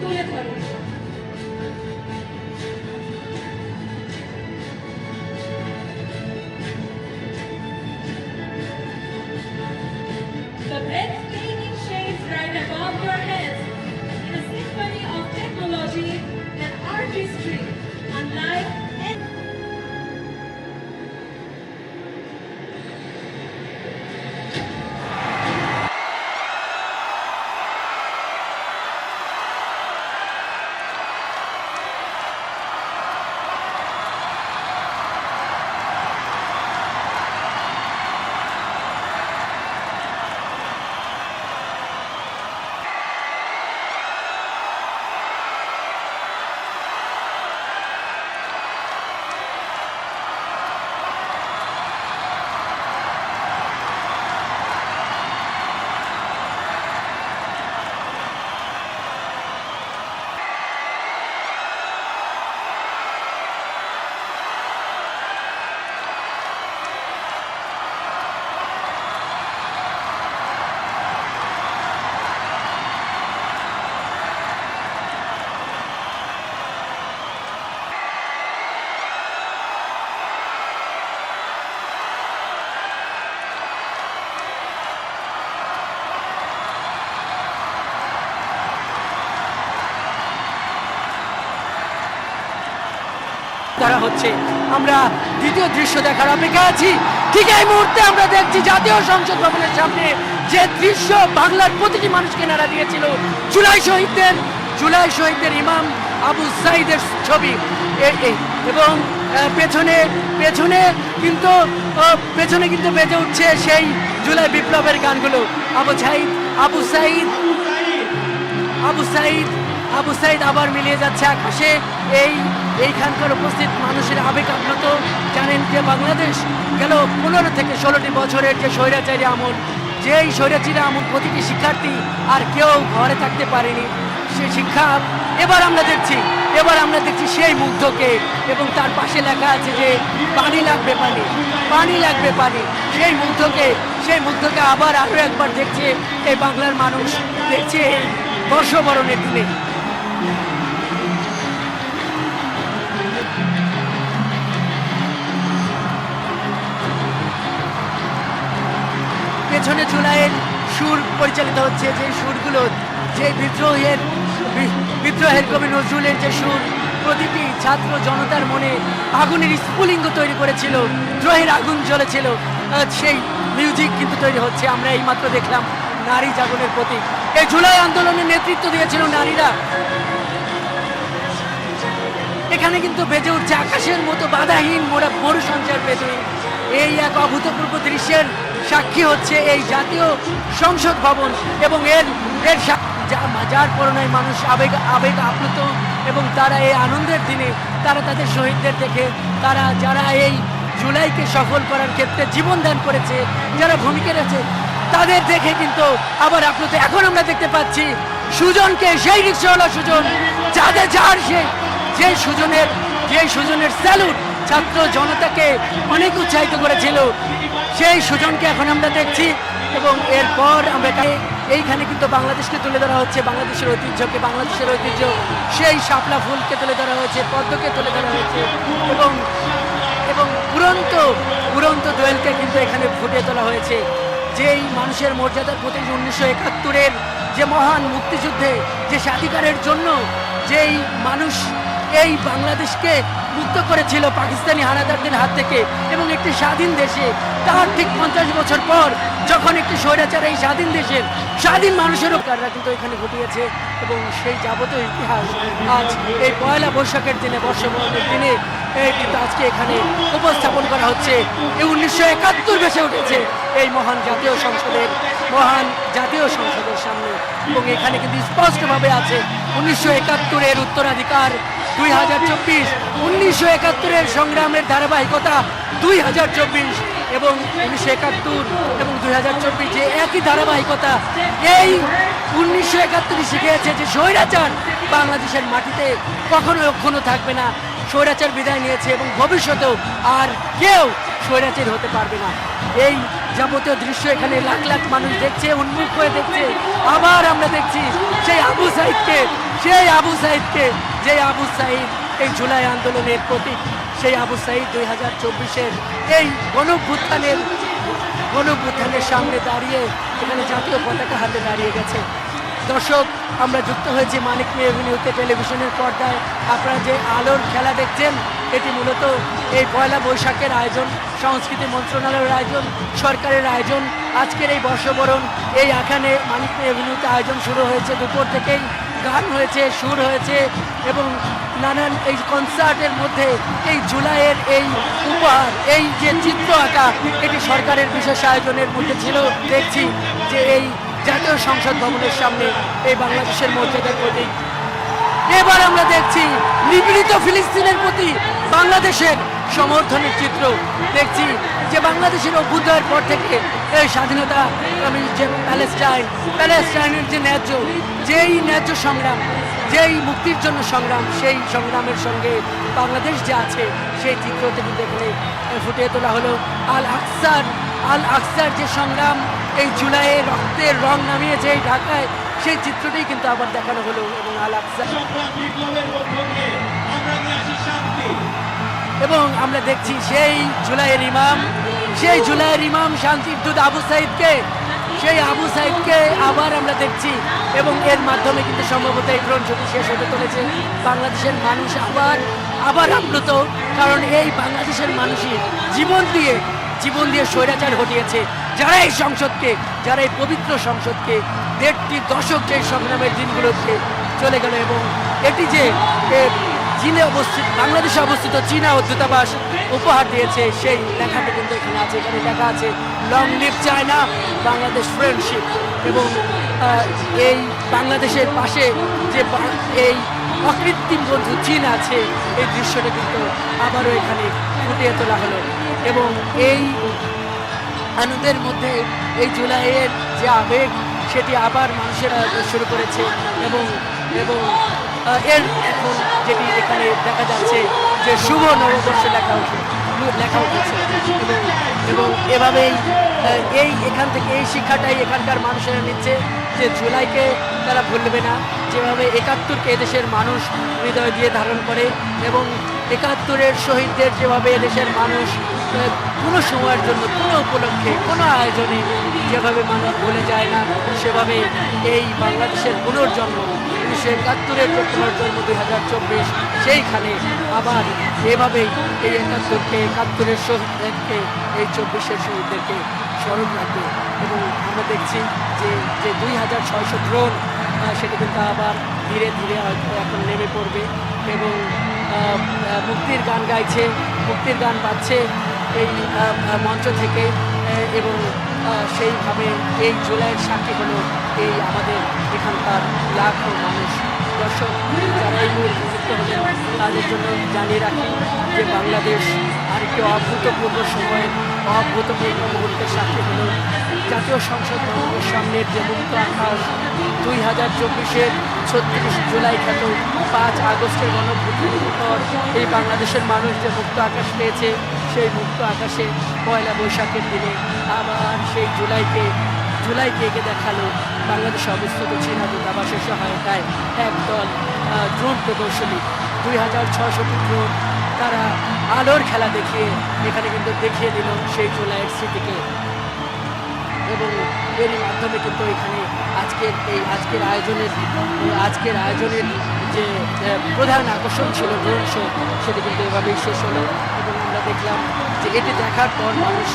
তুলে ধরে। The breathtaking shades right above your heads in a symphony of technology and artistry, unlike any করা হচ্ছে। আমরা দ্বিতীয় দৃশ্য দেখার অপেক্ষা আছি। ঠিক এই মুহূর্তে আমরা দেখছি জাতীয় সংসদ ভবনের সামনে যে দৃশ্য বাংলার প্রতিটি মানুষকে নাড়া দিয়েছিল, জুলাই শহীদদের ইমাম আবু সাইদের ছবি এবং পেছনে কিন্তু বেজে উঠছে সেই জুলাই বিপ্লবের গানগুলো। আবু সাইদ আবার মিলিয়ে যাচ্ছে আকাশে। এইখানকার উপস্থিত মানুষের আবেগ আপ্লুত। জানেন যে বাংলাদেশ গেল 15 থেকে 16টি বছরের যে স্বৈরাচারী আমল, যেই স্বৈরাচারী আমল প্রতিটি শিক্ষার্থী আর কেউ ঘরে থাকতে পারেনি, সেই শিক্ষা এবার আমরা দেখছি সেই মুগ্ধকে, এবং তার পাশে লেখা আছে যে পানি লাগবে পানি। সেই মুগ্ধকে আবার আরো একবার দেখছে এই বাংলার মানুষ, দেখছে এই বর্ষবরণের দিনে। পেছনে জুলাইয়ের সুর পরিচালিত হচ্ছে, যে সুরগুলো যে বিদ্রোহের কবি নজরুলের যে সুর প্রতিটি ছাত্র জনতার মনে আগুনের স্ফুলিঙ্গ তৈরি করেছিল, দ্রোহের আগুন জ্বলেছিল, সেই মিউজিক কিন্তু তৈরি হচ্ছে। আমরা এইমাত্র দেখলাম নারী জাগরণের প্রতীক। এই জুলাই আন্দোলনের নেতৃত্ব দিয়েছিল নারীরা। এখানে কিন্তু বেজে উঠছে আকাশের মতো বাধাহীন মরু সঞ্চার বেদুইন। এই এক অভূতপূর্ব দৃশ্যের সাক্ষী হচ্ছে এই জাতীয় সংসদ ভবন, এবং এর যার করোনায় মানুষ আবেগ আপ্লুত, এবং তারা এই আনন্দের দিনে তারা তাদের শহীদদের দেখে, যারা এই জুলাইকে সফল করার ক্ষেত্রে জীবন দান করেছে, যারা ভূমিকা রেখেছে, তাদের দেখে কিন্তু আবার আপ্লুত। এখন আমরা দেখতে পাচ্ছি সুজনকে, সেই রিক্সাওয়ালা সুজন, যে সুজনের স্যালুট ছাত্র জনতাকে অনেক উৎসাহিত করেছিল, সেই সুজনকে এখন আমরা দেখছি। এবং এরপর আমরা এইখানে কিন্তু বাংলাদেশকে তুলে ধরা হচ্ছে, বাংলাদেশের ঐতিহ্য, সেই শাপলা ফুলকে তুলে ধরা হয়েছে, পদ্মকে তুলে ধরা হয়েছে, এবং উড়ন্ত দোয়েলকে কিন্তু এখানে ফুটিয়ে তোলা হয়েছে। যেই মানুষের মর্যাদার প্রতি 1971-এর যে মহান মুক্তিযুদ্ধে, যে স্বাধিকারের জন্য যেই মানুষ এই বাংলাদেশকে মুক্ত করেছিল পাকিস্তানি হানাদারদের হাত থেকে, এবং একটি স্বাধীন দেশে তার ঠিক 50 বছর পর যখন একটি স্বৈরাচার এই স্বাধীন দেশের স্বাধীন মানুষেরও কাররা কিন্তু এখানে ঘটিয়েছে, এবং সেই যাবতীয় ইতিহাস আজ এই পয়লা বৈশাখের দিনে, বর্ষবরণের দিনে কিন্তু আজকে এখানে উপস্থাপন করা হচ্ছে। এই 1971 ভেসে উঠেছে এই মহান জাতীয় সংসদের সামনে, এবং এখানে কিন্তু স্পষ্টভাবে আছে 1971-এর উত্তরাধিকার 2024, 1971-এর সংগ্রামের ধারাবাহিকতা 2024, এবং 1971 এবং 2024 যে একই ধারাবাহিকতা। এই 1971 শিখিয়েছে যে স্বৈরাচার বাংলাদেশের মাটিতে কখনো থাকবে না। স্বৈরাচার বিদায় নিয়েছে, এবং ভবিষ্যতেও আর কেউ স্বৈরাচার হতে পারবে না। এই যাবতীয় দৃশ্য এখানে লাখ লাখ মানুষ দেখছে, উন্মুখ হয়ে দেখছে। আবার আমরা দেখছি সেই আবু সাইদকে, যে আবু সাইদ এই জুলাই আন্দোলনের প্রতীক, সেই আবু সাইদ 2024-এর এই গণভ্যুত্থানের সামনে দাঁড়িয়ে এখানে জাতীয় পতাকা হাতে দাঁড়িয়ে গেছে। দর্শক, আমরা যুক্ত হয়েছি মানিক মিয়া এভিনিউতে টেলিভিশনের পর্দায়। আপনারা যে আলোর খেলা দেখছেন, এটি মূলত এই পয়লা বৈশাখের আয়োজন, সংস্কৃতি মন্ত্রণালয়ের আয়োজন, সরকারের আয়োজন। আজকের এই বর্ষবরণ এই এখানে মানিক মিয়া এভিনিউতে আয়োজন শুরু হয়েছে দুপুর থেকেই। গান হয়েছে, সুর হয়েছে এবং নানান এই কনসার্টের মধ্যে এই জুলাইয়ের এই উপহার, এই যে চিত্র আঁকা, এটি সরকারের বিশেষ আয়োজনের মধ্যে ছিল। দেখছি যে এই জাতীয় সংসদ ভবনের সামনে এই বাংলাদেশের মর্যাদার প্রতীক। এবার আমরা দেখছি নিপীড়িত ফিলিস্তিনের প্রতি বাংলাদেশের সমর্থনের চিত্র। দেখছি যে বাংলাদেশের অভ্যুদয়ের পর থেকে এই স্বাধীনতা, আমি যে প্যালেস্টাইনের যে ন্যায্য সংগ্রাম, যেই মুক্তির জন্য সংগ্রাম, সেই সংগ্রামের সঙ্গে বাংলাদেশ যে আছে সেই চিত্রতে কিন্তু এখানে ফুটিয়ে তোলা হলো। আল আকসার যে সংগ্রাম, এই জুলাইয়ে রক্তের রং নামিয়েছে এই ঢাকায়, সেই চিত্রটাই কিন্তু আবার দেখানো হলো। এবং আল আকসা, এবং আমরা দেখছি সেই জুলাইয়ের ইমাম শান্তির দূত আবু সাইদকে আবার আমরা দেখছি। এবং এর মাধ্যমে কিন্তু সম্ভবত এই ড্রোন ছবি শেষ হতে চলেছে। বাংলাদেশের মানুষ আবার আপ্লুত, কারণ এই বাংলাদেশের মানুষই জীবন দিয়ে স্বৈরাচার ঘটিয়েছে। যারা এই পবিত্র সংসদকে 1.5 দশক যে সংগ্রামের দিনগুলোকে চলে গেল। এবং এটি যে বাংলাদেশে অবস্থিত চীনা দূতাবাস উপহার দিয়েছে, সেই লেখাটা কিন্তু এখানে আছে। এখানে লেখা আছে long live China, Bangladesh friendship. এবং এই বাংলাদেশের পাশে যে এই অকৃত্রিম বন্ধু চীন আছে, এই দৃশ্যটা কিন্তু আবারও এখানে ফুটিয়ে তোলা হলো। এবং এই আনন্দের মধ্যে এই জুলাইয়ের যে আবেগ, সেটি আবার মানুষেরা শুরু করেছে। এবং এর এখন যেটি এখানে দেখা যাচ্ছে যে শুভ নববর্ষ লেখা উঠেছে। এবং এভাবেই এখান থেকে এই শিক্ষাটাই এখানকার মানুষেরা নিচ্ছে যে জুলাইকে তারা ভুলবে না। যেভাবে 71-কে এদেশের মানুষ হৃদয় দিয়ে ধারণ করে, এবং 71-এর শহীদদের যেভাবে এদেশের মানুষ কোনো সময়ের জন্য, কোনো উপলক্ষে, কোনো আয়োজনে যেভাবে মানুষ ভুলে যায় না, সেভাবে এই বাংলাদেশের পুনর্জন্ম, 1971-এর যে পুনর্জন্ম 2024, সেইখানে আবার এভাবেই এই 71-এর শহীদদেরকে, এই 24-এর শহীদদেরকে স্মরণ রাখবে। এবং আমরা দেখছি যে 2600 ড্রোন, সেটা কিন্তু আবার ধীরে ধীরে হয়তো এখন নেমে পড়বে এবং মুক্তির গান গাইছে, মুক্তির গান বাজছে এই মঞ্চ থেকে। এবং সেইভাবে এই জুলাইয়ের সাক্ষী হলো এই আমাদের এখানকার লাখো মানুষ। দর্শক, যারা এই মুহূর্তে যুক্ত হলেন তাদের জন্য জানিয়ে রাখি যে বাংলাদেশ আরেকটি অভূতপূর্ব সময়, অভূতপূর্ব মুহূর্তের সাক্ষী হলো। জাতীয় সংসদ ভবনের সামনের যে মুক্ত আকাশ, 2024-এর 36 জুলাই খ্যাত 5 আগস্টের গণভ্যুত্থানের পর এই বাংলাদেশের মানুষ যে মুক্ত আকাশ পেয়েছে, সেই মুক্ত আকাশে পয়লা বৈশাখের দিনে আবার সেই জুলাইকে এঁকে দেখালো বাংলাদেশে অবস্থিত চীনা দূতাবাসের সহায়তায় একদল ড্রোন প্রদর্শনী, 2600টি ড্রোন। তারা আলোর খেলা দেখিয়ে এখানে কিন্তু দেখিয়ে দিল সেই জুলাইয়ের স্মৃতিকে। এবং এরই মাধ্যমে কিন্তু এখানে আজকের আয়োজনের যে প্রধান আকর্ষণ ছিল ড্রোন শো, সেটি কিন্তু এভাবেই শেষ হলো। এবং আমরা দেখলাম যে এটি দেখার পর মানুষ